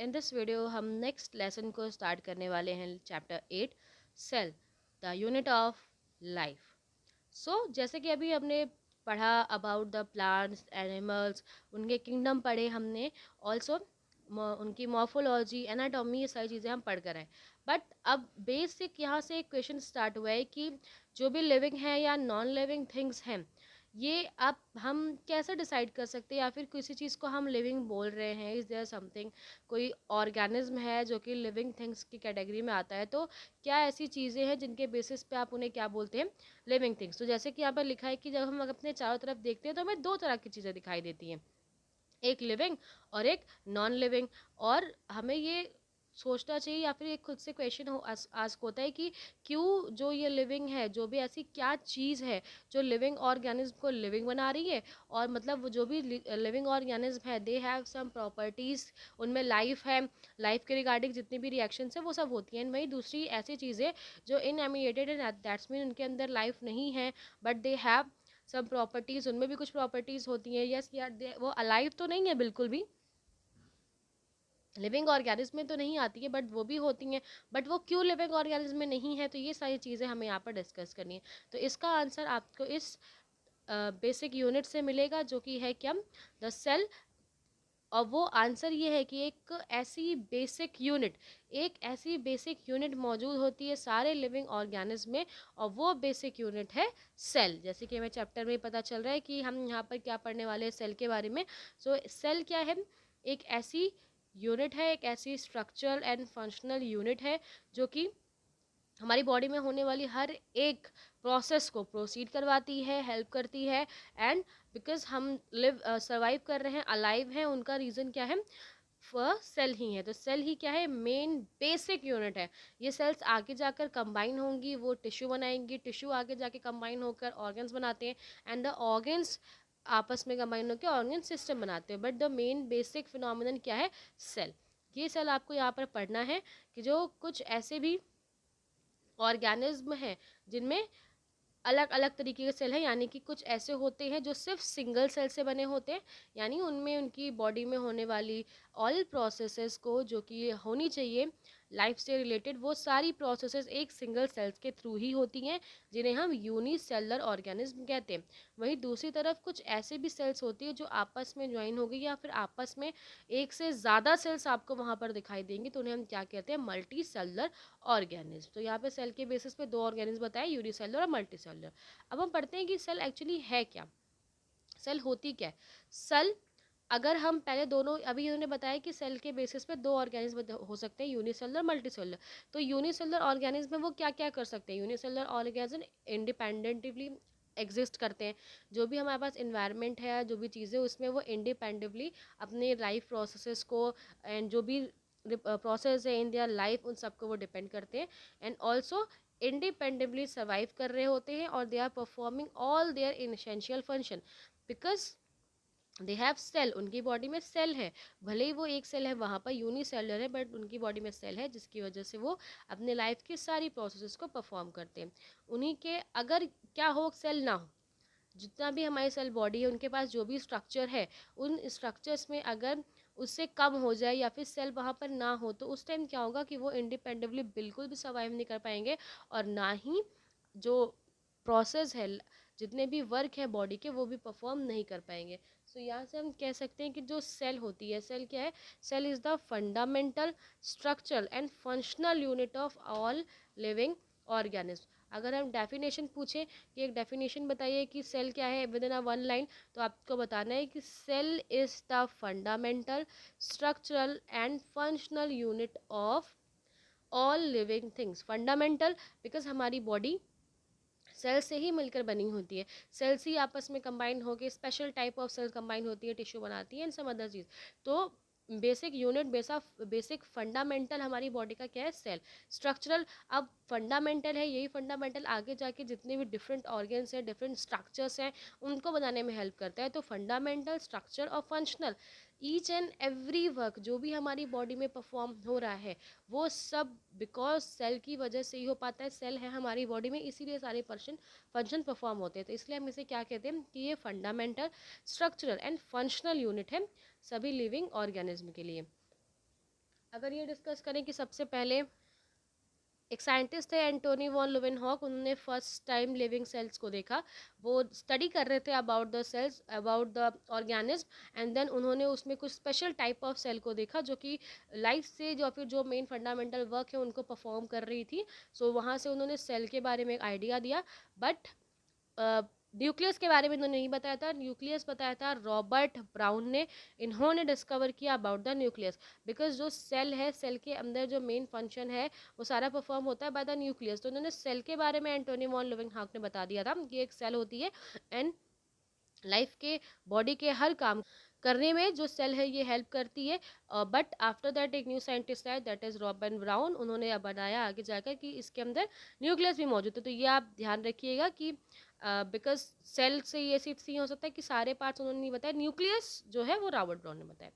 In this video हम next lesson को start करने वाले हैं, chapter 8, cell, the unit of life. So जैसे कि अभी हमने पढ़ा अबाउट द प्लांट्स, एनिमल्स, उनके किंगडम पढ़े हमने, ऑल्सो उनकी मॉर्फोलॉजी, एनाटॉमी, ये सारी चीज़ें हम पढ़ कर आए। बट अब बेसिक यहाँ से एक क्वेश्चन स्टार्ट हुआ है कि जो भी लिविंग है या नॉन लिविंग थिंग्स हैं, ये अब हम कैसे डिसाइड कर सकते हैं, या फिर किसी चीज़ को हम लिविंग बोल रहे हैं, इज़ देयर समथिंग, कोई ऑर्गेनिज्म है जो कि लिविंग थिंग्स की कैटेगरी में आता है, तो क्या ऐसी चीज़ें हैं जिनके बेसिस पे आप उन्हें क्या बोलते हैं, लिविंग थिंग्स। तो जैसे कि यहाँ पर लिखा है कि जब हम अपने चारों तरफ देखते हैं तो हमें दो तरह की चीज़ें दिखाई देती हैं, एक लिविंग और एक नॉन लिविंग। और हमें ये सोचना चाहिए या फिर एक खुद से क्वेश्चन आस्क होता है कि क्यों जो ये लिविंग है, जो भी ऐसी क्या चीज़ है जो लिविंग ऑर्गेनिज्म को लिविंग बना रही है, और मतलब वो जो भी लिविंग ऑर्गेनिज्म है दे हैव सम प्रॉपर्टीज़, उनमें लाइफ है, लाइफ के रिगार्डिंग जितनी भी रिएक्शंस है वो सब होती हैं। वहीं दूसरी ऐसी चीज़ें जो इनएमिनेटेड एंड दैट्स मीन उनके अंदर लाइफ नहीं है, बट दे हैव सब प्रॉपर्टीज़, उनमें भी कुछ प्रॉपर्टीज़ होती हैं। यस यार, वो अलाइव तो नहीं है बिल्कुल भी, लिविंग ऑर्गेनिज्म में तो नहीं आती है, बट वो भी होती हैं। बट वो क्यों लिविंग ऑर्गेनिज्म में नहीं है, तो ये सारी चीज़ें हमें यहाँ पर डिस्कस करनी है। तो इसका आंसर आपको इस बेसिक यूनिट से मिलेगा, जो कि है क्या, द सेल। और वो आंसर ये है कि एक ऐसी बेसिक यूनिट मौजूद होती है सारे लिविंग ऑर्गेनिज्म में, और वो बेसिक यूनिट है सेल। जैसे कि हमें चैप्टर में पता चल रहा है कि हम यहाँ पर क्या पढ़ने वाले हैं, सेल के बारे में। सो सेल क्या है, एक ऐसी यूनिट है, एक ऐसी स्ट्रक्चरल एंड फंक्शनल यूनिट है जो कि हमारी बॉडी में होने वाली हर एक प्रोसेस को प्रोसीड करवाती है, हेल्प करती है। एंड बिकॉज हम सर्वाइव कर रहे हैं, अलाइव हैं, उनका रीज़न क्या है, वह सेल ही है। तो सेल ही क्या है, मेन बेसिक यूनिट है। ये सेल्स आगे जाकर कंबाइन होंगी, वो टिश्यू बनाएंगी, टिश्यू आगे जाके कंबाइन होकर ऑर्गन्स बनाते हैं, एंड द ऑर्गन्स आपस में कंबाइन होकर ऑर्गन सिस्टम बनाते हैं। But the main basic phenomenon क्या है, सेल। ये सेल आपको यहाँ पर पढ़ना है कि जो कुछ ऐसे भी ऑर्गेनिज्म हैं जिनमें अलग अलग तरीके के सेल हैं, यानी कि कुछ ऐसे होते हैं जो सिर्फ सिंगल सेल से बने होते हैं, यानी उनमें उनकी बॉडी में होने वाली ऑल प्रोसेसेस को जो कि होनी चाहिए लाइफ से रिलेटेड, वो सारी प्रोसेसेस एक सिंगल सेल्स के थ्रू ही होती हैं, जिन्हें हम यूनिसेलुलर ऑर्गेनिज्म कहते हैं। वहीं दूसरी तरफ कुछ ऐसे भी सेल्स होती है जो आपस में ज्वाइन हो गई, या फिर आपस में एक से ज़्यादा सेल्स आपको वहाँ पर दिखाई देंगी, तो उन्हें हम क्या कहते हैं, मल्टी सेलुलर ऑर्गेनिज्म। तो यहाँ पे सेल के बेसिस पे दो ऑर्गेनिज्म बताए, यूनिसेलुलर और मल्टी सेलुलर। अब हम पढ़ते हैं कि सेल एक्चुअली है क्या, सेल होती क्या है। सेल, अगर हम पहले दोनों, अभी उन्होंने बताया कि सेल के बेसिस पे दो ऑर्गेनिज्म हो सकते हैं, यूनिसेलुलर, मल्टीसेलुलर। तो यूनिसेलुलर ऑर्गेनिज्म में वो क्या क्या कर सकते हैं, यूनिसेलुलर ऑर्गेनिज्म इंडिपेंडेंटली एग्जिस्ट करते हैं। जो भी हमारे पास इन्वायरमेंट है, जो भी चीज़ें, उसमें वो इंडिपेंडेंटली अपने लाइफ प्रोसेसेस को एंड जो भी प्रोसेस है इन दियर लाइफ, उन सबको वो डिपेंड करते हैं, एंड ऑल्सो इंडिपेंडेंटली सर्वाइव कर रहे होते हैं, और they are performing all their in essential function, because they have cell, उनकी बॉडी में सेल है। भले ही वो एक सेल है वहाँ पर यूनिसेलुलर है, बट उनकी बॉडी में सेल है, जिसकी वजह से वो अपने लाइफ की सारी प्रोसेसेस को परफॉर्म करते हैं। उन्हीं के अगर क्या हो, सेल ना हो, जितना भी हमारी सेल बॉडी है, उनके पास जो भी स्ट्रक्चर है, उन स्ट्रक्चर्स में अगर उससे कम हो जाए या फिर सेल वहाँ पर ना हो, तो उस टाइम क्या होगा कि वो इंडिपेंडेंटली बिल्कुल भी सर्वाइव नहीं कर पाएंगे, और ना ही जो प्रोसेस है, जितने भी वर्क है बॉडी के, वो भी परफॉर्म नहीं कर पाएंगे। सो यहाँ से हम कह सकते हैं कि जो सेल होती है, सेल क्या है, cell is the fundamental structural and functional unit of all living organism. अगर हम डेफिनेशन पूछें कि एक डेफिनेशन बताइए कि सेल क्या है within a one line, तो आपको बताना है कि cell is the fundamental structural and functional unit of all living things. Fundamental because हमारी बॉडी सेल से ही मिलकर बनी होती है, सेल्स ही आपस में कंबाइन होकर special type of cell combine होती है, टिश्यू बनाती है एंड सम अदर चीज़। तो बेसिक यूनिट, बेसिक फंडामेंटल हमारी बॉडी का क्या है, सेल। स्ट्रक्चरल, अब फंडामेंटल है, यही फंडामेंटल आगे जाके जितने भी डिफरेंट ऑर्गन्स हैं, डिफरेंट स्ट्रक्चर्स हैं, उनको बनाने में हेल्प करता है। तो फंडामेंटल, स्ट्रक्चर और functional, each and every work जो भी हमारी बॉडी में परफॉर्म हो रहा है, वो सब बिकॉज सेल की वजह से ही हो पाता है। सेल है हमारी बॉडी में, इसीलिए सारे फंक्शन परफॉर्म होते हैं। तो इसलिए हम इसे क्या कहते हैं कि ये fundamental, structural and functional unit है सभी लिविंग ऑर्गेनिज्म के लिए। अगर ये डिस्कस करें कि सबसे पहले एक साइंटिस्ट थे एंटोनी वॉन लुवेनहॉक, उन्होंने फर्स्ट टाइम लिविंग सेल्स को देखा। वो स्टडी कर रहे थे about the cells, about the organism, and then उन्होंने उसमें कुछ स्पेशल टाइप ऑफ सेल को देखा जो कि लाइफ से जो फिर जो मेन फंडामेंटल वर्क है उनको परफॉर्म कर रही थी। सो वहाँ से उन्होंने सेल के बारे में एक आइडिया दिया। बट न्यूक्लियस के बारे में इन्होंने नहीं बताया था, न्यूक्लियस बताया था रॉबर्ट ब्राउन ने। इन्होंने डिस्कवर किया अबाउट द न्यूक्लियस, बिकॉज जो सेल है, सेल के अंदर जो मेन फंक्शन है वो सारा परफॉर्म होता है बाय द न्यूक्लियस। तो उन्होंने सेल के बारे में एंटोनी वॉन लिविंगहॉक ने बता दिया था कि एक सेल होती है, एंड लाइफ के बॉडी के हर काम करने में जो सेल है ये हेल्प करती है। बट आफ्टर दैट एक न्यू साइंटिस्ट आए, दैट इज रॉबर्ट ब्राउन, उन्होंने अब बनाया आगे जाकर कि इसके अंदर न्यूक्लियस भी मौजूद है। तो ये आप ध्यान रखिएगा कि बिकॉज सेल से ये सिर्फ ही हो सकता है कि सारे पार्ट्स उन्होंने नहीं बताया, न्यूक्लियस जो है वो रॉबर्ट ब्राउन ने बताया।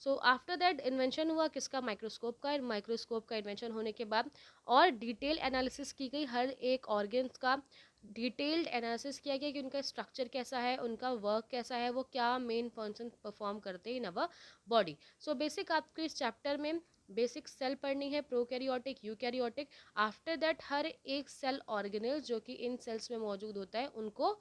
सो आफ्टर दैट इन्वेंशन हुआ किसका, माइक्रोस्कोप का। माइक्रोस्कोप का इन्वेंशन होने के बाद और डिटेल एनालिसिस की गई हर एक ऑर्गन्स का, डिटेल्ड एनालिसिस किया गया कि उनका स्ट्रक्चर कैसा है, उनका वर्क कैसा है, वो क्या मेन फंक्शन परफॉर्म करते हैं इन अवर बॉडी। सो बेसिक आपको इस चैप्टर में बेसिक सेल पढ़नी है, प्रोकैरियोटिक, यूकैरियोटिक। आफ्टर दैट हर एक सेल ऑर्गेनेल जो कि इन सेल्स में मौजूद होता है उनको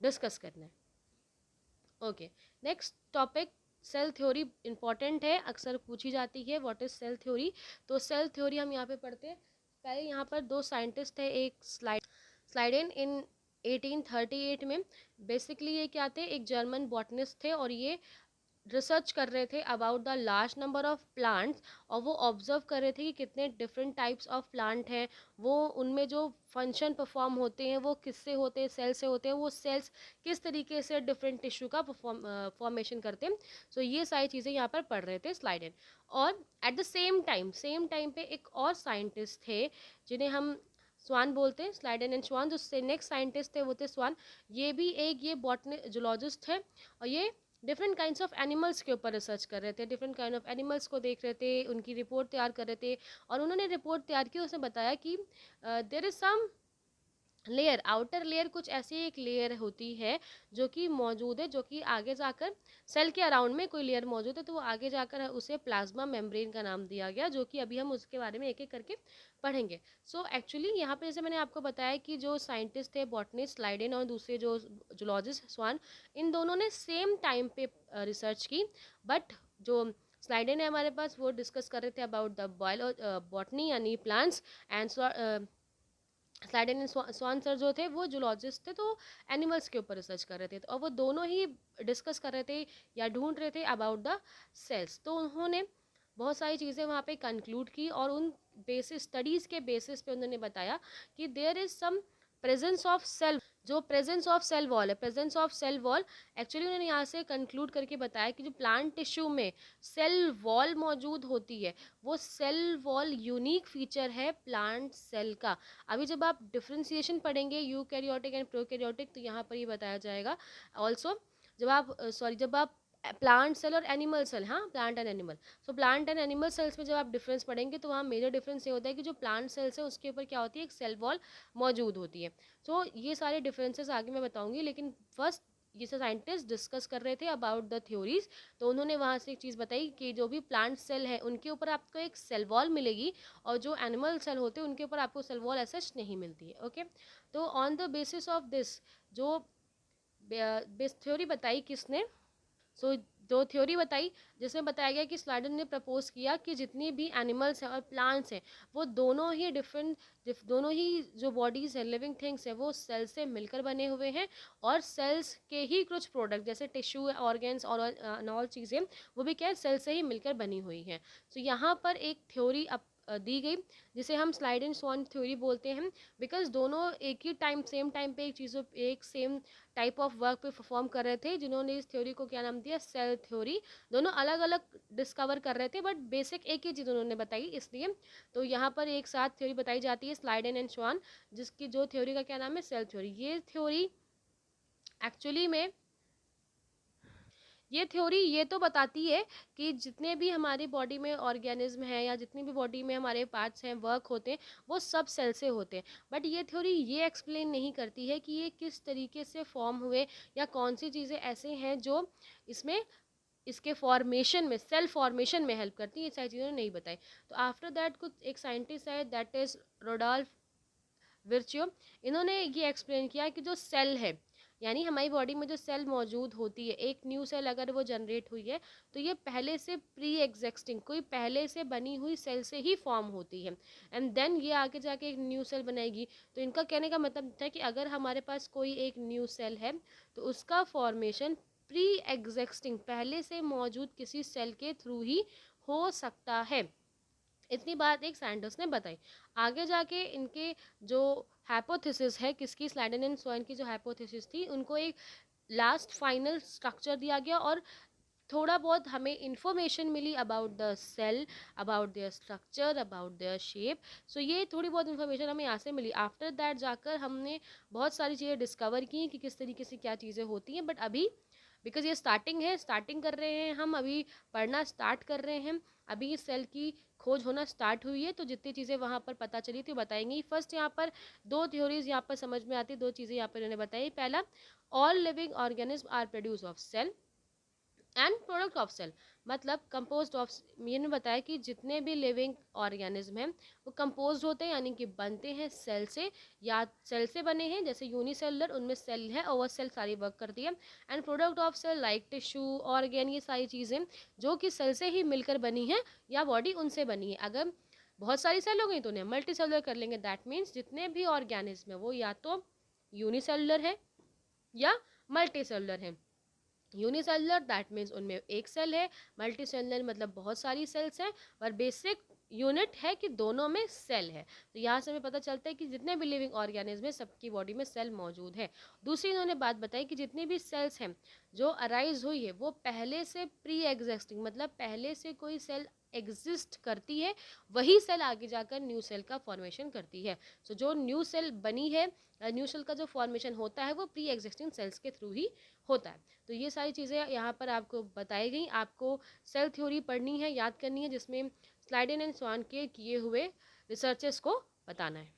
डिस्कस करना है। Okay, next topic cell theory important है, अक्सर पूछी जाती है व्हाट इज सेल थ्योरी। तो सेल थ्योरी हम यहाँ पे पढ़ते हैं। पहले यहाँ पर दो साइंटिस्ट थे, एक स्लाइडेन इन 1838 में। बेसिकली ये क्या थे, एक जर्मन बॉटनिस्ट थे और ये रिसर्च कर रहे थे about the large number of plants, और वो ऑब्जर्व कर रहे थे कि कितने डिफरेंट टाइप्स ऑफ प्लांट हैं, वो उनमें जो फंक्शन परफॉर्म होते हैं वो किससे होते हैं, सेल से होते हैं, वो सेल्स किस तरीके से डिफरेंट टिश्यू का फॉर्मेशन करते हैं। सो ये सारी चीज़ें यहाँ पर पढ़ रहे थे स्लाइडन। और एट द सेम टाइम पे एक और साइंटिस्ट थे जिन्हें हम स्वान बोलते हैं, स्लाइडन एंड स्वान। जो नेक्स्ट साइंटिस्ट थे वो थे स्वान। ये भी एक ये बॉटनी जूलॉजिस्ट है, और ये डिफरेंट काइंड्स ऑफ एनिमल्स के ऊपर रिसर्च कर रहे थे, डिफरेंट काइंड ऑफ एनिमल्स को देख रहे थे, उनकी रिपोर्ट तैयार कर रहे थे। और उन्होंने रिपोर्ट तैयार की, उसने बताया कि there is some layer, outer layer, कुछ ऐसी एक लेयर होती है जो कि मौजूद है, जो कि आगे जाकर सेल के अराउंड में कोई लेयर मौजूद है, तो वो आगे जाकर उसे प्लाज्मा मेम्ब्रेन का नाम दिया गया, जो कि अभी हम उसके बारे में एक एक करके पढ़ेंगे। सो एक्चुअली यहाँ पे जैसे मैंने आपको बताया कि जो साइंटिस्ट थे बॉटनिस्ट लाइडेन और दूसरे जो जूलॉजिस्ट स्वान, इन दोनों ने सेम टाइम पे रिसर्च की। बट जो स्लाइडेन है हमारे पास वो डिस्कस कर रहे थे अबाउट द बॉटनी यानी plants, and Schleiden and Schwann sir जो थे वो जूलॉजिस्ट थे, तो एनिमल्स के ऊपर रिसर्च कर रहे थे, और वो दोनों ही डिस्कस कर रहे थे या ढूंढ रहे थे अबाउट द सेल्स। तो उन्होंने बहुत सारी चीज़ें वहाँ पे कंक्लूड की, और उन बेसिस स्टडीज़ के बेसिस पे उन्होंने बताया कि there is some presence of cell, जो प्रेजेंस ऑफ सेल वॉल है, presence of cell wall. Actually उन्होंने यहाँ से कंक्लूड करके बताया कि जो प्लांट टिश्यू में सेल वॉल मौजूद होती है, वो सेल वॉल यूनिक फीचर है प्लांट सेल का। अभी जब आप डिफ्रेंसिएशन पढ़ेंगे यूकैरियोटिक एंड प्रोकैरियोटिक, तो यहाँ पर ये बताया जाएगा ऑल्सो। जब आप प्लांट सेल और एनिमल सेल, हाँ plant and animal, so plant and animal cells में जब आप डिफरेंस पढ़ेंगे तो वहाँ मेजर डिफरेंस ये होता है कि जो प्लांट सेल्स है उसके ऊपर क्या होती है, एक सेल वॉल मौजूद होती है। सो ये सारे डिफरेंसेस आगे मैं बताऊंगी, लेकिन फर्स्ट ये साइंटिस्ट डिस्कस कर रहे थे अबाउट द थ्योरीज। तो उन्होंने वहाँ से एक चीज़ बताई कि जो भी प्लांट सेल है उनके ऊपर आपको एक सेल वॉल मिलेगी, और जो एनिमल सेल होते हैं उनके ऊपर आपको सेल वॉल ऐसा नहीं मिलती है। ओके, तो on the basis of this जो थ्योरी बताई किसने, जो थ्योरी बताई जिसमें बताया गया कि स्लाइडन ने प्रपोज किया कि जितनी भी एनिमल्स हैं और प्लांट्स हैं वो दोनों ही दोनों ही जो बॉडीज है, लिविंग थिंग्स है, वो सेल से मिलकर बने हुए हैं, और सेल्स के ही कुछ प्रोडक्ट जैसे टिश्यू, ऑर्गन्स और ऑल चीज़ें वो भी क्या है, सेल से ही मिलकर बनी हुई हैं। तो यहाँ पर एक थ्योरी दी गई जिसे हम स्लाइड एंड स्वान थ्योरी बोलते हैं, बिकॉज दोनों एक ही टाइम सेम टाइम पे एक सेम टाइप ऑफ वर्क पे परफॉर्म कर रहे थे, जिन्होंने इस थ्योरी को क्या नाम दिया, सेल थ्योरी। दोनों अलग अलग डिस्कवर कर रहे थे बट बेसिक एक ही चीज़ उन्होंने बताई, इसलिए तो यहाँ पर एक साथ थ्योरी बताई जाती है स्लाइडेन एंड स्वान, जिसकी जो थ्योरी का क्या नाम है, सेल थ्योरी। ये थ्योरी ये तो बताती है कि जितने भी हमारी बॉडी में ऑर्गेनिज्म है या जितनी भी बॉडी में हमारे पार्ट्स हैं, वर्क होते हैं, वो सब सेल से होते हैं। बट ये थ्योरी ये एक्सप्लेन नहीं करती है कि ये किस तरीके से फॉर्म हुए या कौन सी चीज़ें ऐसे हैं जो इसमें इसके फॉर्मेशन में, सेल फॉर्मेशन में हेल्प करती है, ये सारी चीज़ें नहीं बताई। तो आफ्टर दैट कुछ एक साइंटिस्ट है, दैट इज रोडोल्फ विर्चियो, इन्होंने ये एक्सप्लेन किया कि जो सेल है, यानी हमारी बॉडी में जो सेल मौजूद होती है, एक न्यू सेल अगर वो जनरेट हुई है तो ये पहले से प्री एग्जिस्टिंग, कोई पहले से बनी हुई सेल से ही फॉर्म होती है, एंड देन ये आगे जाके एक न्यू सेल बनाएगी। तो इनका कहने का मतलब था कि अगर हमारे पास कोई एक न्यू सेल है तो उसका फॉर्मेशन प्री एग्जिस्टिंग, पहले से मौजूद किसी सेल के थ्रू ही हो सकता है। इतनी बात एक साइंटिस्ट ने बताई। आगे जाके इनके जो हाइपोथेसिस है, किसकी, स्लाइडेन एंड स्वाइन की जो हाइपोथेसिस थी, उनको एक लास्ट फाइनल स्ट्रक्चर दिया गया और थोड़ा बहुत हमें इंफॉर्मेशन मिली about the cell, about their structure, about their shape. So ये थोड़ी बहुत इंफॉर्मेशन हमें यहाँ से मिली। आफ्टर दैट जाकर हमने बहुत सारी चीज़ें डिस्कवर की कि किस तरीके से क्या चीज़ें होती हैं, बट अभी बिकॉज ये स्टार्टिंग है, स्टार्टिंग कर रहे हैं हम, अभी पढ़ना स्टार्ट कर रहे हैं, अभी इस सेल की खोज होना स्टार्ट हुई है, तो जितनी चीज़ें वहाँ पर पता चली थी बताएंगी। फर्स्ट यहाँ पर दो थ्योरीज यहाँ पर समझ में आती, दो चीज़ें यहाँ पर इन्होंने बताई। पहला, all living organism are produce of cell and product of cell, मतलब कंपोज्ड ऑफ, मैंने बताया कि जितने भी लिविंग ऑर्गेनिज्म हैं वो कंपोज्ड होते हैं, यानी कि बनते हैं सेल से, या सेल से बने हैं, जैसे यूनिसेलुलर उनमें सेल है और वह सेल सारी वर्क करती है, and product of cell like tissue, organ, ये सारी चीज़ें जो कि सेल से ही मिलकर बनी है या बॉडी उनसे बनी है। अगर बहुत सारी सेल हो गई तो उन्हें मल्टी सेलुलर कर लेंगे, दैट मीन्स जितने भी ऑर्गेनिज्म है वो या तो यूनिसेलुलर है या मल्टी सेलुलर है। यूनिसेलुलर दैट मीन्स उनमें एक सेल है, मल्टी सेलुलर मतलब बहुत सारी सेल्स हैं, और बेसिक यूनिट है कि दोनों में सेल है। तो यहाँ से हमें पता चलता है कि जितने भी लिविंग ऑर्गेनिज्म है सबकी बॉडी में सेल मौजूद है। दूसरी इन्होंने बात बताई कि जितनी भी सेल्स हैं जो अराइज हुई है वो पहले से प्री एग्जिस्टिंग, मतलब पहले से कोई सेल एग्जिस्ट करती है, वही सेल आगे जाकर न्यू सेल का फॉर्मेशन करती है। सो जो न्यू सेल बनी है, न्यू सेल का जो फॉर्मेशन होता है वो प्री एग्जिस्टिंग सेल्स के थ्रू ही होता है। तो ये सारी चीज़ें यहाँ पर आपको बताई गई। आपको सेल थ्योरी पढ़नी है, याद करनी है, जिसमें स्लाइडेन एंड स्वान के किए हुए रिसर्चेस को बताना है।